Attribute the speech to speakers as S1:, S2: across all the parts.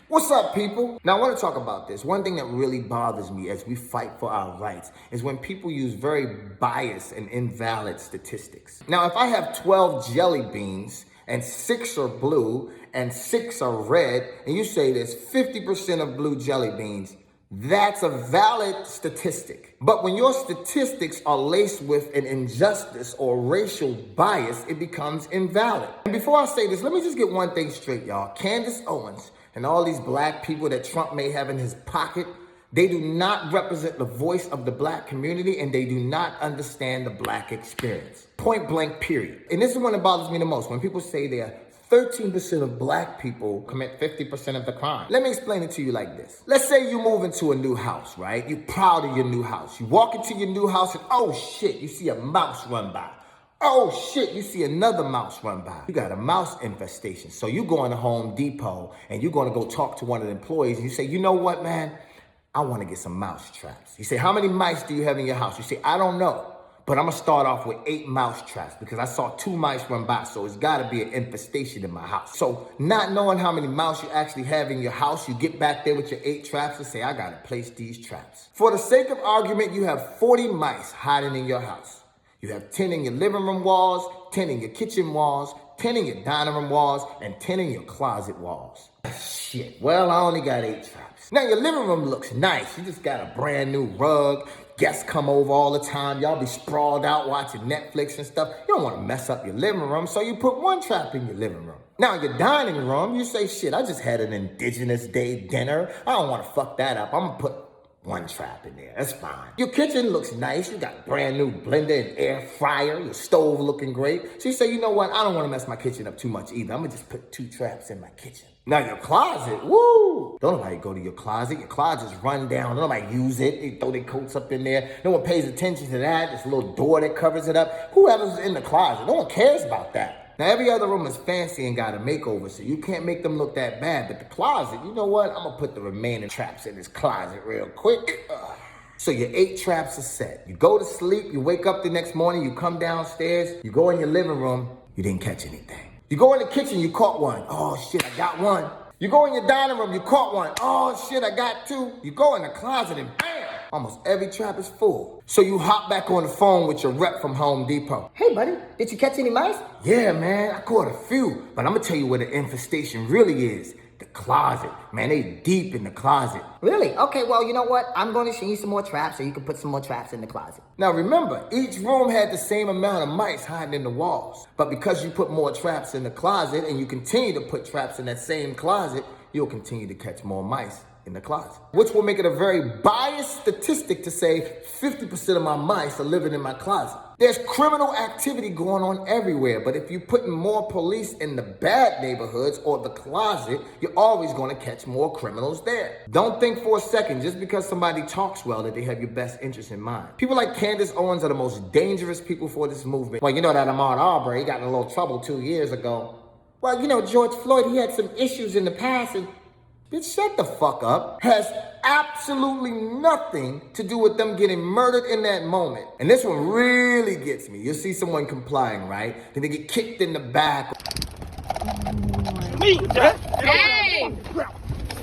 S1: What's up, people? Now, I want to talk about this. One thing that really bothers me as we fight for our rights is when people use very biased and invalid statistics. Now, if I have 12 jelly beans and 6 are blue and 6 are red, and you say there's 50% of blue jelly beans, that's a valid statistic. But when your statistics are laced with an injustice or racial bias, it becomes invalid. And before I say this, let me just get one thing straight, y'all. Candace Owens and all these black people that Trump may have in his pocket, they do not represent the voice of the black community, and they do not understand the black experience. Point blank, period. And this is one that bothers me the most. When people say they are 13% of black people commit 50% of the crime. Let me explain it to you like this. Let's say you move into a new house, right? You're proud of your new house. You walk into your new house and oh shit, you see a mouse run by. Oh shit, you see another mouse run by. You got a mouse infestation. So you go into Home Depot and you're gonna go talk to one of the employees and you say, you know what, man? I wanna get some mouse traps. You say, how many mice do you have in your house? You say, I don't know. But I'm gonna start off with 8 mouse traps because I saw 2 mice run by, so it's gotta be an infestation in my house. So not knowing how many mouse you actually have in your house, you get back there with your 8 traps and say, I gotta place these traps. For the sake of argument, you have 40 mice hiding in your house. You have 10 in your living room walls, 10 in your kitchen walls, 10 in your dining room walls, and 10 in your closet walls. Shit, well, I only got 8 traps. Now your living room looks nice. You just got a brand new rug. Guests come over all the time. Y'all be sprawled out watching Netflix and stuff. You don't want to mess up your living room, so you put 1 trap in your living room. Now, your dining room, you say, shit, I just had an Indigenous Day dinner. I don't want to fuck that up. I'm going to put 1 trap in there. That's fine. Your kitchen looks nice. You got a brand new blender and air fryer. Your stove looking great. So you say, you know what? I don't want to mess my kitchen up too much either. I'm going to just put 2 traps in my kitchen. Now your closet, woo! Don't nobody go to your closet. Your closet's run down. Don't nobody use it. They throw their coats up in there. No one pays attention to that. There's a little door that covers it up. Whoever's in the closet, no one cares about that. Now every other room is fancy and got a makeover, so you can't make them look that bad. But the closet, you know what? I'm gonna put the remaining traps in this closet real quick. So your 8 traps are set. You go to sleep, you wake up the next morning, you come downstairs, you go in your living room, you didn't catch anything. You go in the kitchen, you caught 1. Oh shit, I got 1. You go in your dining room, you caught 1. Oh shit, I got 2. You go in the closet and bam, almost every trap is full. So you hop back on the phone with your rep from Home Depot. Hey buddy, did you catch any mice? Yeah man, I caught a few, but I'm gonna tell you where the infestation really is. The closet. Man, they deep in the closet.
S2: Really? Okay, well, you know what? I'm going to show you some more traps so you can put some more traps in the closet.
S1: Now remember, each room had the same amount of mice hiding in the walls. But because you put more traps in the closet and you continue to put traps in that same closet, you'll continue to catch more mice in the closet. Which will make it a very biased statistic to say 50% of my mice are living in my closet. There's criminal activity going on everywhere, but if you're putting more police in the bad neighborhoods or the closet, you're always going to catch more criminals there. Don't think for a second, just because somebody talks well, that they have your best interest in mind. People like Candace Owens are the most dangerous people for this movement. Well, you know that Ahmaud Arbery got in a little trouble 2 years ago. Well, you know, George Floyd, he had some issues in the past, and bitch, shut the fuck up. Has absolutely nothing to do with them getting murdered in that moment. And this one really gets me. You'll see someone complying, right? Then they get kicked in the back.
S3: Hey!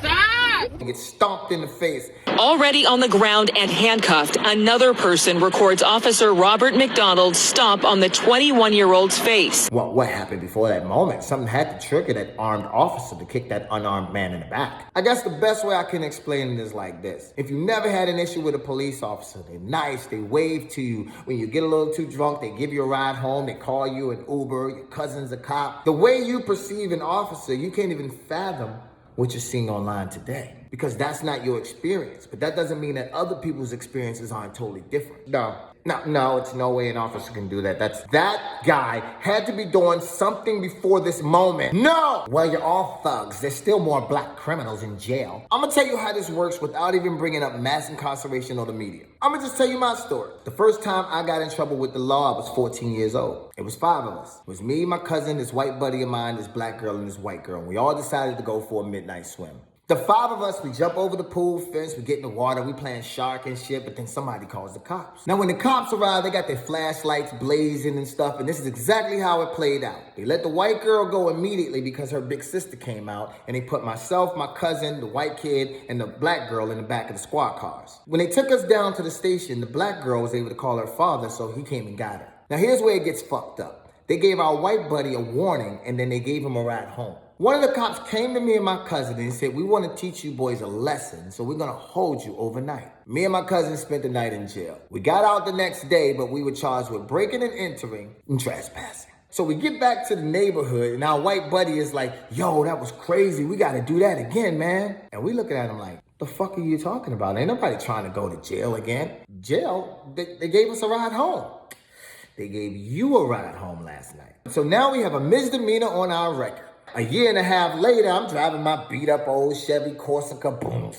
S3: Stop!
S1: And get stomped in the face.
S4: Already on the ground and handcuffed, another person records Officer Robert McDonald's stomp on the 21-year-old's face.
S1: Well, what happened before that moment? Something had to trigger that armed officer to kick that unarmed man in the back. I guess the best way I can explain it is like this. If you never had an issue with a police officer, they're nice, they wave to you. When you get a little too drunk, they give you a ride home, they call you an Uber, your cousin's a cop. The way you perceive an officer, you can't even fathom what you're seeing online today, because that's not your experience. But that doesn't mean that other people's experiences aren't totally different. No, it's no way an officer can do that. That guy had to be doing something before this moment. No! Well, you're all thugs. There's still more black criminals in jail. I'm gonna tell you how this works without even bringing up mass incarceration or the media. I'm gonna just tell you my story. The first time I got in trouble with the law, I was 14 years old. It was 5 of us. It was me, my cousin, this white buddy of mine, this black girl, and this white girl. And we all decided to go for a midnight swim. The 5 of us, we jump over the pool fence, we get in the water, we playing shark and shit, but then somebody calls the cops. Now when the cops arrive, they got their flashlights blazing and stuff, and this is exactly how it played out. They let the white girl go immediately because her big sister came out, and they put myself, my cousin, the white kid, and the black girl in the back of the squad cars. When they took us down to the station, the black girl was able to call her father, so he came and got her. Now here's where it gets fucked up. They gave our white buddy a warning, and then they gave him a ride home. One of the cops came to me and my cousin and said, we want to teach you boys a lesson, so we're going to hold you overnight. Me and my cousin spent the night in jail. We got out the next day, but we were charged with breaking and entering and trespassing. So we get back to the neighborhood, and our white buddy is like, yo, that was crazy. We got to do that again, man. And we looking at him like, the fuck are you talking about? Ain't nobody trying to go to jail again. Jail? They gave us a ride home. They gave you a ride home last night. So now we have a misdemeanor on our record. A year and a half later, I'm driving my beat up old Chevy Corsica, boom,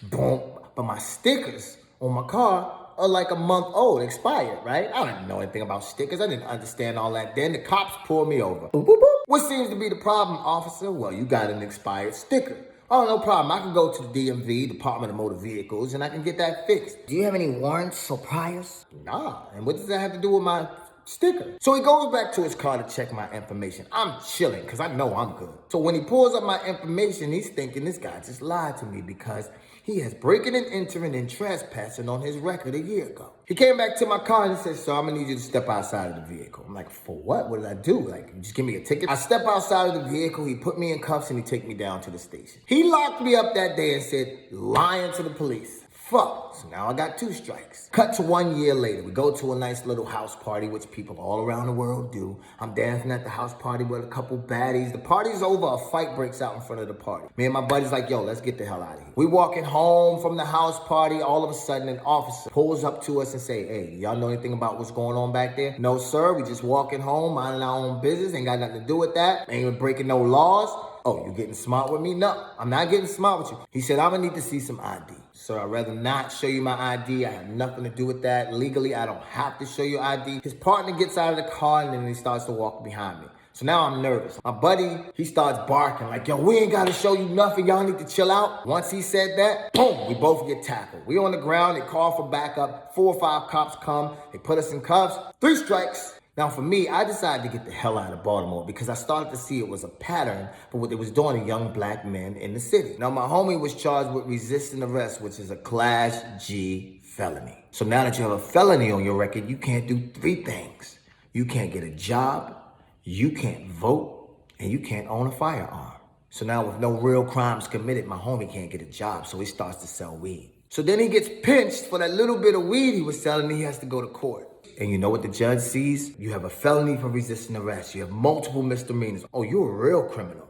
S1: boom. But my stickers on my car are like a month old, expired, right? I didn't know anything about stickers. I didn't understand all that then. The cops pulled me over. Boop, boop, boop. What seems to be the problem, officer? Well, you got an expired sticker. Oh, no problem. I can go to the DMV, Department of Motor Vehicles, and I can get that fixed.
S2: Do you have any warrants or priors?
S1: Nah, and what does that have to do with my sticker? So he goes back to his car to check my information. I'm chilling because I know I'm good. So when he pulls up my information, he's thinking this guy just lied to me because he has breaking and entering and trespassing on his record a year ago. He came back to my car and he said, sir, I'm gonna need you to step outside of the vehicle. I'm like, for what? What did I do? Like, just give me a ticket? I step outside of the vehicle, he put me in cuffs and he take me down to the station. He locked me up that day and said, lying to the police. Fuck. So now I got 2 strikes. Cut to 1 year later. We go to a nice little house party, which people all around the world do. I'm dancing at the house party with a couple baddies. The party's over. A fight breaks out in front of the party. Me and my buddy's like, yo, let's get the hell out of here. We walking home from the house party. All of a sudden, an officer pulls up to us and say, hey, y'all know anything about what's going on back there? No, sir. We just walking home, minding our own business. Ain't got nothing to do with that. Ain't even breaking no laws. Oh, you getting smart with me? No, I'm not getting smart with you. He said, I'm gonna need to see some ID. Sir, I'd rather not show you my ID. I have nothing to do with that. Legally, I don't have to show you ID. His partner gets out of the car and then he starts to walk behind me. So now I'm nervous. My buddy, he starts barking like, yo, we ain't gotta show you nothing. Y'all need to chill out. Once he said that, boom, we both get tackled. We on the ground, they call for backup. 4 or 5 cops come, they put us in cuffs. 3 strikes. Now for me, I decided to get the hell out of Baltimore because I started to see it was a pattern for what they was doing to young black men in the city. Now my homie was charged with resisting arrest, which is a Class G felony. So now that you have a felony on your record, you can't do 3 things. You can't get a job, you can't vote, and you can't own a firearm. So now with no real crimes committed, my homie can't get a job, so he starts to sell weed. So then he gets pinched for that little bit of weed he was selling, and he has to go to court. And you know what the judge sees? You have a felony for resisting arrest. You have multiple misdemeanors. Oh, you're a real criminal.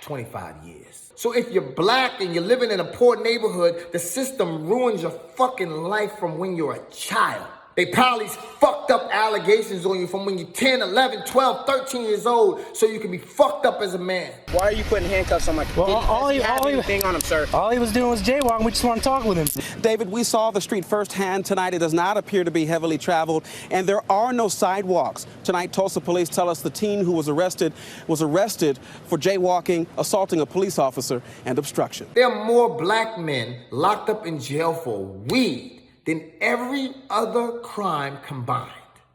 S1: 25 years. So if you're black and you're living in a poor neighborhood, the system ruins your fucking life from when you're a child. They pile these fucked up allegations on you from when you're 10, 11, 12, 13 years old so you can be fucked up as a man.
S5: Why are you putting handcuffs on my kid?
S6: All he
S5: on him, sir?
S6: All he was doing was jaywalking. We just want to talk with him.
S7: David, we saw the street firsthand tonight. It does not appear to be heavily traveled, and there are no sidewalks. Tonight, Tulsa police tell us the teen who was arrested for jaywalking, assaulting a police officer, and obstruction.
S1: There are more black men locked up in jail for weed than every other crime combined.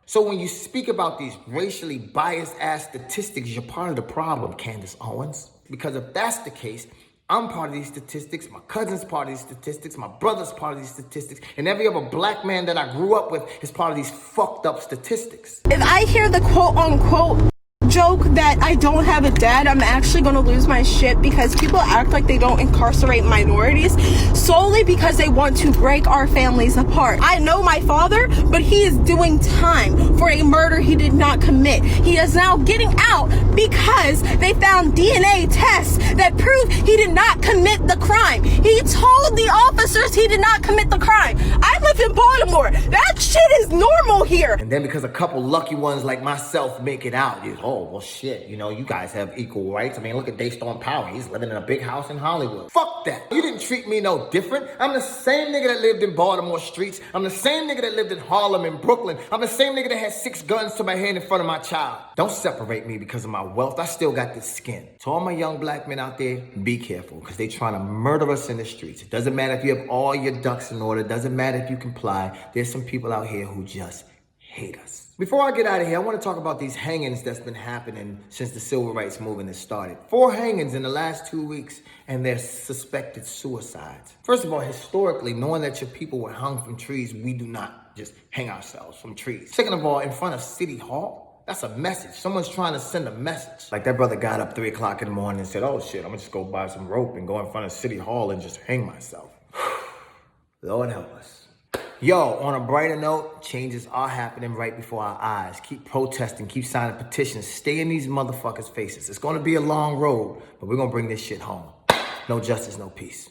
S1: So when you speak about these racially biased ass statistics, you're part of the problem, Candace Owens. Because if that's the case, I'm part of these statistics, my cousin's part of these statistics, my brother's part of these statistics, and every other black man that I grew up with is part of these fucked up statistics.
S8: If I hear the quote unquote joke that I don't have a dad, I'm actually gonna lose my shit because people act like they don't incarcerate minorities solely because they want to break our families apart. I know my father, but he is doing time for a murder he did not commit. He is now getting out because they found DNA tests that prove he did not commit the crime. He told the officers he did not commit the crime. I live in Baltimore. That shit is normal here.
S1: And then because a couple lucky ones like myself make it out, oh, oh, well, shit, you know, you guys have equal rights. I mean, look at Daystorm Power. He's living in a big house in Hollywood. Fuck that. You didn't treat me no different. I'm the same nigga that lived in Baltimore streets. I'm the same nigga that lived in Harlem and Brooklyn. I'm the same nigga that had 6 guns to my head in front of my child. Don't separate me because of my wealth. I still got this skin. To all my young black men out there, be careful, because they trying to murder us in the streets. It doesn't matter if you have all your ducks in order. It doesn't matter if you comply. There's some people out here who just hate us. Before I get out of here, I want to talk about these hangings that's been happening since the civil rights movement has started. 4 hangings in the last 2 weeks, and they're suspected suicides. First of all, historically, knowing that your people were hung from trees, we do not just hang ourselves from trees. Second of all, in front of City Hall, that's a message. Someone's trying to send a message. Like that brother got up 3 o'clock in the morning and said, oh shit, I'm gonna just go buy some rope and go in front of City Hall and just hang myself. Lord help us. Yo, on a brighter note, changes are happening right before our eyes. Keep protesting, keep signing petitions, stay in these motherfuckers' faces. It's gonna be a long road, but we're gonna bring this shit home. No justice, no peace.